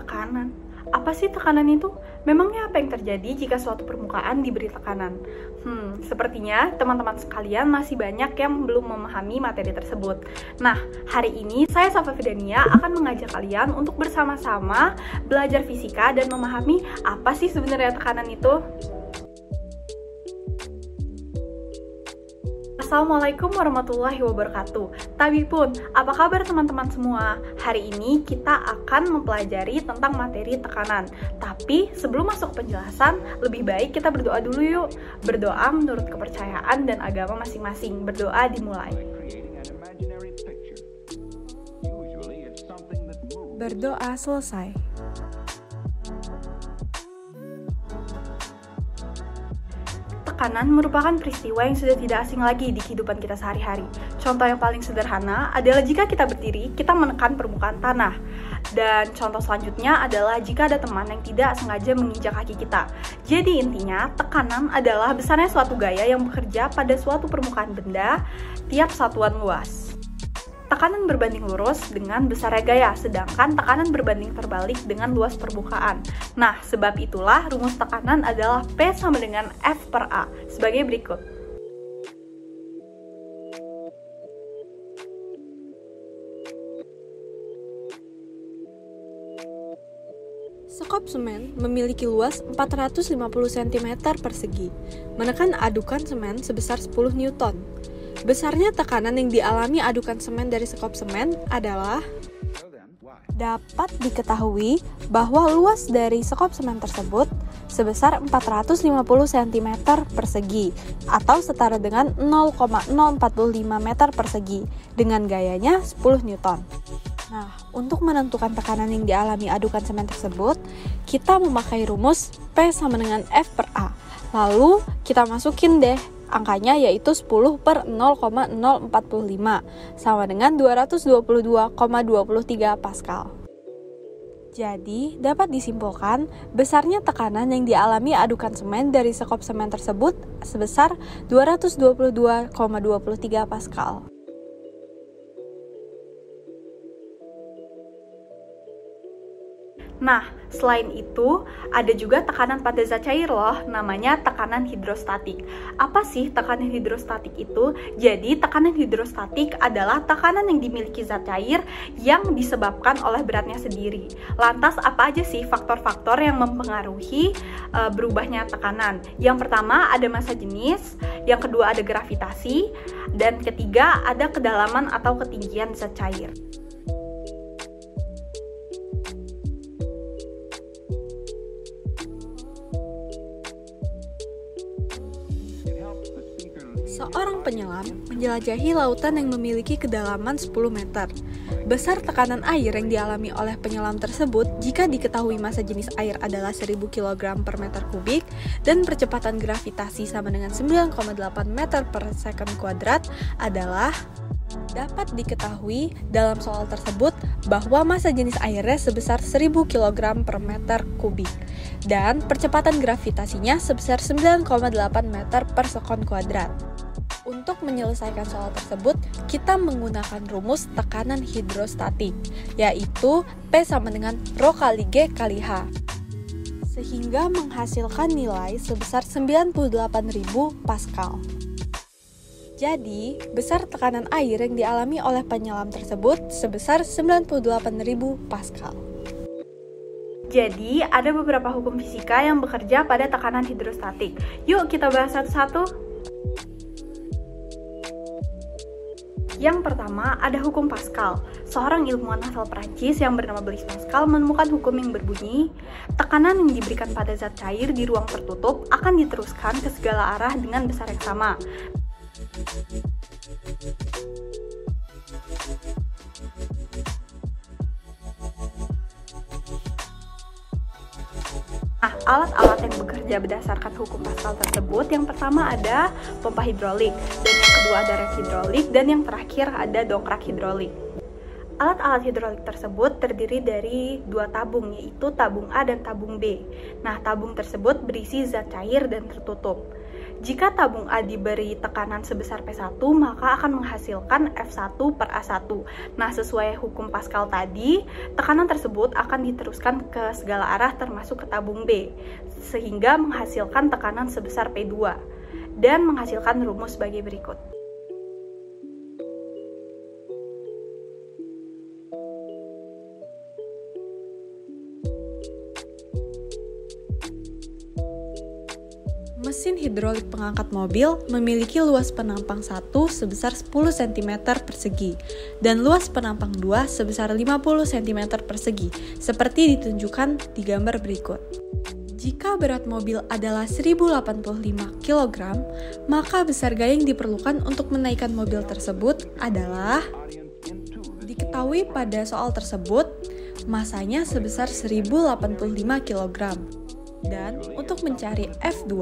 Tekanan. Apa sih tekanan itu? Memangnya apa yang terjadi jika suatu permukaan diberi tekanan? Sepertinya teman-teman sekalian masih banyak yang belum memahami materi tersebut. Nah, hari ini saya Safa Fidania akan mengajak kalian untuk bersama-sama belajar fisika dan memahami apa sih sebenarnya tekanan itu. Assalamualaikum warahmatullahi wabarakatuh. Tabipun, apa kabar teman-teman semua? Hari ini kita akan mempelajari tentang materi tekanan. Tapi sebelum masuk penjelasan, lebih baik kita berdoa dulu yuk. Berdoa menurut kepercayaan dan agama masing-masing. Berdoa dimulai. Berdoa selesai. Tekanan merupakan peristiwa yang sudah tidak asing lagi di kehidupan kita sehari-hari. Contoh yang paling sederhana adalah jika kita berdiri, kita menekan permukaan tanah. Dan contoh selanjutnya adalah jika ada teman yang tidak sengaja menginjak kaki kita. Jadi intinya, tekanan adalah besarnya suatu gaya yang bekerja pada suatu permukaan benda tiap satuan luas. Tekanan berbanding lurus dengan besarnya gaya, sedangkan tekanan berbanding terbalik dengan luas permukaan. Nah, sebab itulah rumus tekanan adalah P sama dengan F per A, sebagai berikut. Sekop semen memiliki luas 450 cm persegi. Menekan adukan semen sebesar 10 Newton. Besarnya tekanan yang dialami adukan semen dari sekop semen adalah dapat diketahui bahwa luas dari sekop semen tersebut sebesar 450 cm persegi atau setara dengan 0,045 meter persegi dengan gayanya 10 Newton. Nah, untuk menentukan tekanan yang dialami adukan semen tersebut, kita memakai rumus P sama dengan F per A. Lalu kita masukin deh angkanya, yaitu 10 per 0,045 sama dengan 222,23 Pascal. Jadi, dapat disimpulkan besarnya tekanan yang dialami adukan semen dari sekop semen tersebut sebesar 222,23 Pascal. Nah, selain itu, ada juga tekanan pada zat cair loh, namanya tekanan hidrostatik. Apa sih tekanan hidrostatik itu? Jadi, tekanan hidrostatik adalah tekanan yang dimiliki zat cair yang disebabkan oleh beratnya sendiri. Lantas, apa aja sih faktor-faktor yang mempengaruhi berubahnya tekanan? Yang pertama, ada massa jenis, yang kedua ada gravitasi, dan ketiga ada kedalaman atau ketinggian zat cair. Seorang penyelam menjelajahi lautan yang memiliki kedalaman 10 meter. Besar tekanan air yang dialami oleh penyelam tersebut jika diketahui massa jenis air adalah 1000 kg per meter kubik dan percepatan gravitasi sama dengan 9,8 meter per second kuadrat adalah dapat diketahui dalam soal tersebut bahwa massa jenis airnya sebesar 1000 kg per meter kubik dan percepatan gravitasinya sebesar 9,8 meter per sekon kuadrat. Untuk menyelesaikan soal tersebut, kita menggunakan rumus tekanan hidrostatik, yaitu P sama dengan Rho kali G kali H, sehingga menghasilkan nilai sebesar 98.000 Pascal. Jadi, besar tekanan air yang dialami oleh penyelam tersebut sebesar 98.000 Pascal. Jadi, ada beberapa hukum fisika yang bekerja pada tekanan hidrostatik. Yuk kita bahas satu-satu. Yang pertama, ada hukum Pascal. Seorang ilmuwan asal Prancis yang bernama Blaise Pascal menemukan hukum yang berbunyi, tekanan yang diberikan pada zat cair di ruang tertutup akan diteruskan ke segala arah dengan besar yang sama. Nah, alat-alat yang bekerja berdasarkan hukum Pascal tersebut, yang pertama ada pompa hidrolik, dan yang kedua ada rek hidrolik, dan yang terakhir ada dongkrak hidrolik. Alat-alat hidrolik tersebut terdiri dari dua tabung, yaitu tabung A dan tabung B. Nah, tabung tersebut berisi zat cair dan tertutup. Jika tabung A diberi tekanan sebesar P1, maka akan menghasilkan F1 per A1. Nah, sesuai hukum Pascal tadi, tekanan tersebut akan diteruskan ke segala arah termasuk ke tabung B, sehingga menghasilkan tekanan sebesar P2, dan menghasilkan rumus sebagai berikut. Mesin hidrolik pengangkat mobil memiliki luas penampang 1 sebesar 10 cm persegi dan luas penampang 2 sebesar 50 cm persegi, seperti ditunjukkan di gambar berikut. Jika berat mobil adalah 1085 kg, maka besar gaya yang diperlukan untuk menaikkan mobil tersebut adalah, diketahui pada soal tersebut, masanya sebesar 1085 kg. Dan untuk mencari F2,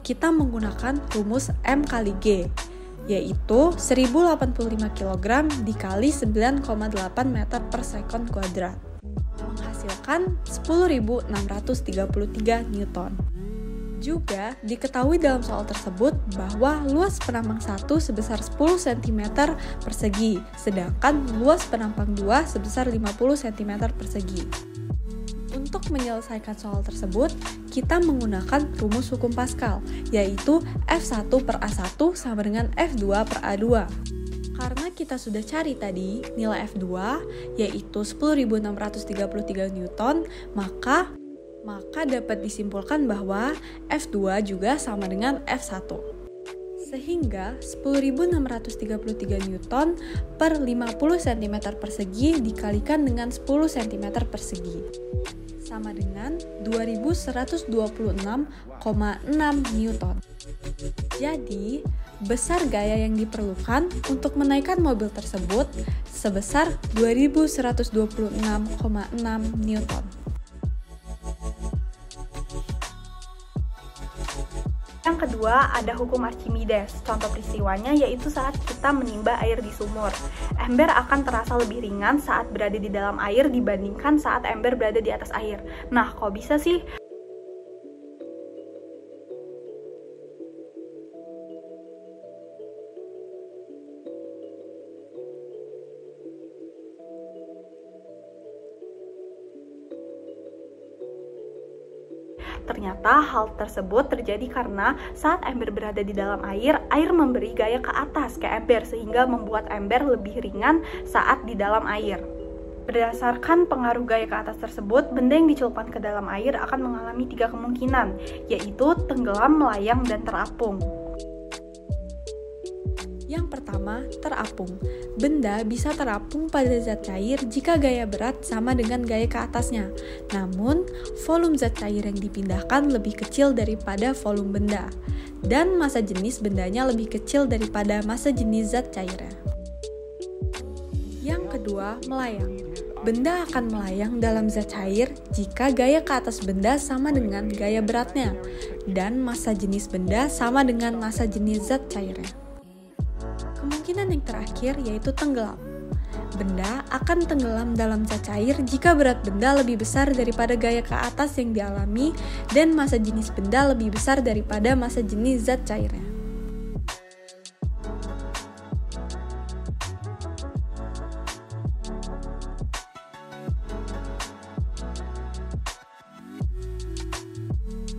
kita menggunakan rumus M kali G, yaitu 1085 kg dikali 9,8 meter per sekon kuadrat, menghasilkan 10.633 Newton. Juga diketahui dalam soal tersebut bahwa luas penampang 1 sebesar 10 cm persegi, sedangkan luas penampang 2 sebesar 50 cm persegi. Untuk menyelesaikan soal tersebut, kita menggunakan rumus hukum Pascal, yaitu F1 per A1 sama dengan F2 per A2. Karena kita sudah cari tadi nilai F2, yaitu 10.633 Newton, maka dapat disimpulkan bahwa F2 juga sama dengan F1. Sehingga 10.633 Newton per 50 cm persegi dikalikan dengan 10 cm persegi, sama dengan 2126,6 Newton. Jadi, besar gaya yang diperlukan untuk menaikkan mobil tersebut sebesar 2126,6 Newton. Yang kedua, ada hukum Archimedes. Contoh peristiwanya yaitu saat kita menimba air di sumur. Ember akan terasa lebih ringan saat berada di dalam air dibandingkan saat ember berada di atas air. Nah, kok bisa sih? Ternyata hal tersebut terjadi karena saat ember berada di dalam air memberi gaya ke atas ke ember sehingga membuat ember lebih ringan saat di dalam air. Berdasarkan pengaruh gaya ke atas tersebut, benda yang dicelupkan ke dalam air akan mengalami 3 kemungkinan, yaitu tenggelam, melayang, dan terapung. Yang pertama, terapung. Benda bisa terapung pada zat cair jika gaya berat sama dengan gaya ke atasnya. Namun, volume zat cair yang dipindahkan lebih kecil daripada volume benda, dan massa jenis bendanya lebih kecil daripada massa jenis zat cairnya. Yang kedua, melayang. Benda akan melayang dalam zat cair jika gaya ke atas benda sama dengan gaya beratnya, dan massa jenis benda sama dengan massa jenis zat cairnya. Kemungkinan yang terakhir yaitu tenggelam. Benda akan tenggelam dalam zat cair jika berat benda lebih besar daripada gaya ke atas yang dialami dan massa jenis benda lebih besar daripada massa jenis zat cairnya.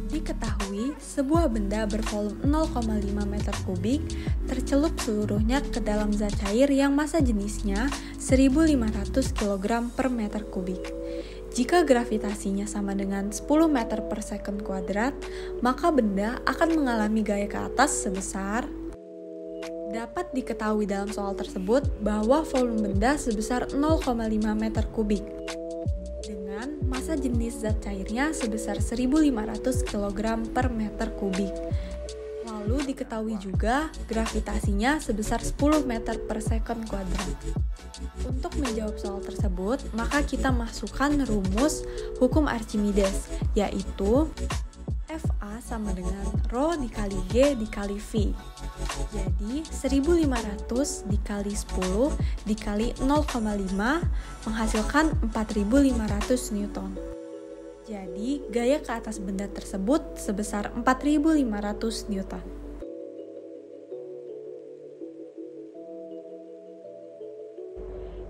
Diketahui, sebuah benda bervolume 0,5 meter kubik tercelup seluruhnya ke dalam zat cair yang massa jenisnya 1.500 kg per meter kubik. Jika gravitasinya sama dengan 10 meter per second kuadrat, maka benda akan mengalami gaya ke atas sebesar. Dapat diketahui dalam soal tersebut bahwa volume benda sebesar 0,5 meter kubik. Massa jenis zat cairnya sebesar 1.500 kg per meter kubik. Lalu diketahui juga gravitasinya sebesar 10 meter per second kuadrat. Untuk menjawab soal tersebut, maka kita masukkan rumus hukum Archimedes, yaitu FA sama dengan Rho dikali G dikali V. Jadi 1.500 dikali 10 dikali 0,5 menghasilkan 4.500 Newton. Jadi, gaya ke atas benda tersebut sebesar 4.500 Newton.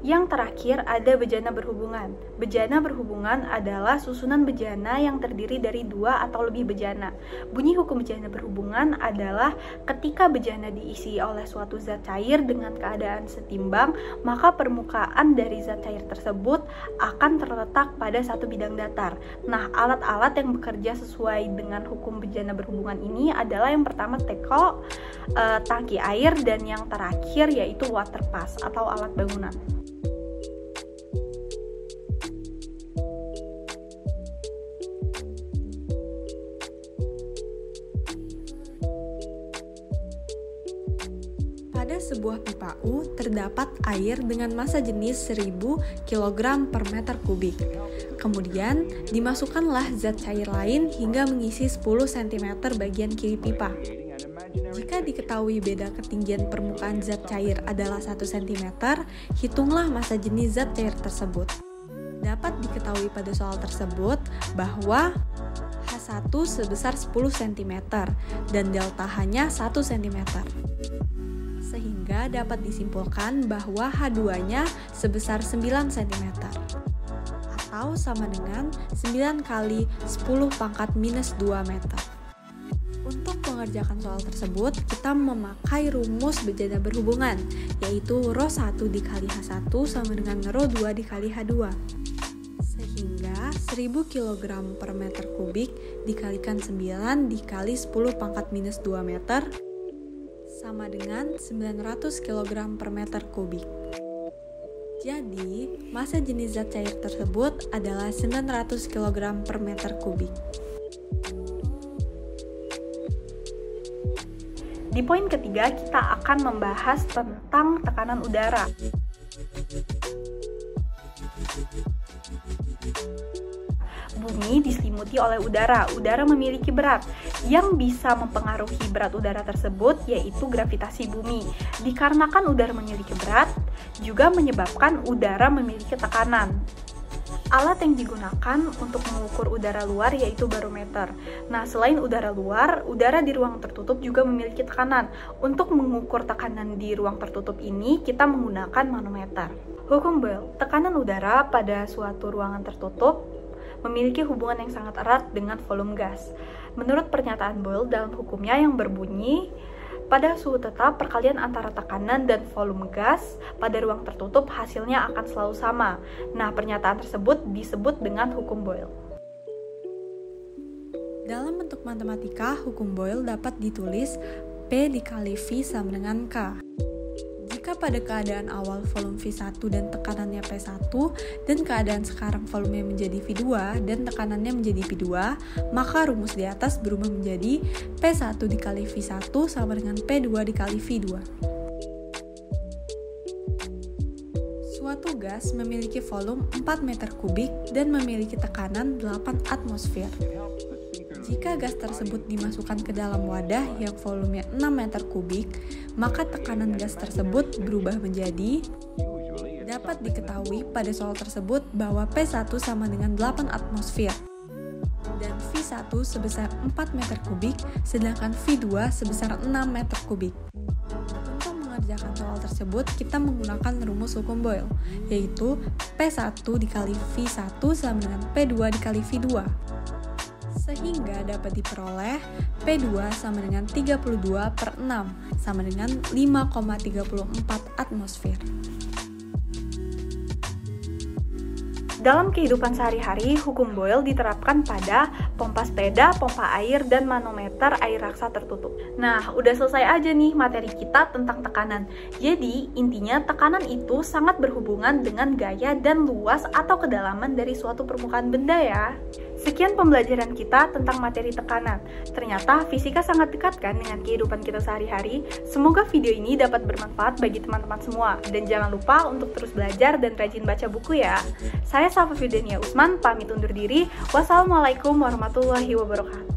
Yang terakhir ada bejana berhubungan. Bejana berhubungan adalah susunan bejana yang terdiri dari 2 atau lebih bejana. Bunyi hukum bejana berhubungan adalah ketika bejana diisi oleh suatu zat cair dengan keadaan setimbang, maka permukaan dari zat cair tersebut akan terletak pada satu bidang datar. Nah, alat-alat yang bekerja sesuai dengan hukum bejana berhubungan ini adalah yang pertama teko, tangki air, dan yang terakhir yaitu water pass atau alat bangunan. Pada sebuah pipa U terdapat air dengan massa jenis 1000 kg per meter kubik. Kemudian dimasukkanlah zat cair lain hingga mengisi 10 cm bagian kiri pipa. Jika diketahui beda ketinggian permukaan zat cair adalah 1 cm, hitunglah massa jenis zat cair tersebut. Dapat diketahui pada soal tersebut bahwa H1 sebesar 10 cm dan delta H-nya 1 cm. Sehingga dapat disimpulkan bahwa H2-nya sebesar 9 cm atau sama dengan 9 kali 10 pangkat minus 2 meter. Untuk mengerjakan soal tersebut, kita memakai rumus bejana berhubungan, yaitu ρ1 dikali H1 sama dengan ρ2 dikali H2. Sehingga 1000 kg per meter kubik dikalikan 9 dikali 10 pangkat minus 2 meter sama dengan 900 kg per meter kubik. Jadi, massa jenis zat cair tersebut adalah 900 kg per meter kubik. Di poin ketiga, kita akan membahas tentang tekanan udara. Bumi diselimuti oleh udara. Udara memiliki berat. Yang bisa mempengaruhi berat udara tersebut yaitu gravitasi bumi. Dikarenakan udara memiliki berat, juga menyebabkan udara memiliki tekanan. Alat yang digunakan untuk mengukur udara luar yaitu barometer. Nah, selain udara luar, udara di ruang tertutup juga memiliki tekanan. Untuk mengukur tekanan di ruang tertutup ini, kita menggunakan manometer. Hukum Boyle, tekanan udara pada suatu ruangan tertutup memiliki hubungan yang sangat erat dengan volume gas. Menurut pernyataan Boyle dalam hukumnya yang berbunyi, pada suhu tetap, perkalian antara tekanan dan volume gas pada ruang tertutup hasilnya akan selalu sama. Nah, pernyataan tersebut disebut dengan hukum Boyle. Dalam bentuk matematika, hukum Boyle dapat ditulis P dikali V sama dengan K. Jika pada keadaan awal volume V1 dan tekanannya P1, dan keadaan sekarang volumenya menjadi V2 dan tekanannya menjadi V2, maka rumus di atas berubah menjadi P1 dikali V1 sama dengan P2 dikali V2. Suatu gas memiliki volume 4 meter kubik dan memiliki tekanan 8 atmosfer. Jika gas tersebut dimasukkan ke dalam wadah yang volumenya 6 meter kubik, maka tekanan gas tersebut berubah menjadi. Dapat diketahui pada soal tersebut bahwa P1 sama dengan 8 atmosfer dan V1 sebesar 4 meter kubik, sedangkan V2 sebesar 6 meter kubik. Untuk mengerjakan soal tersebut, kita menggunakan rumus hukum Boyle, yaitu P1 dikali V1 sama dengan P2 dikali V2. Sehingga dapat diperoleh P2 sama dengan 32 per 6 sama dengan 5,34 atmosfer. Dalam kehidupan sehari-hari, hukum Boyle diterapkan pada pompa sepeda, pompa air, dan manometer air raksa tertutup. Nah, udah selesai aja nih materi kita tentang tekanan. Jadi, intinya tekanan itu sangat berhubungan dengan gaya dan luas atau kedalaman dari suatu permukaan benda ya. Sekian pembelajaran kita tentang materi tekanan. Ternyata fisika sangat dekat kan dengan kehidupan kita sehari-hari. Semoga video ini dapat bermanfaat bagi teman-teman semua. Dan jangan lupa untuk terus belajar dan rajin baca buku ya. Saya Safa Firdania Usman, pamit undur diri. Wassalamualaikum warahmatullahi wabarakatuh.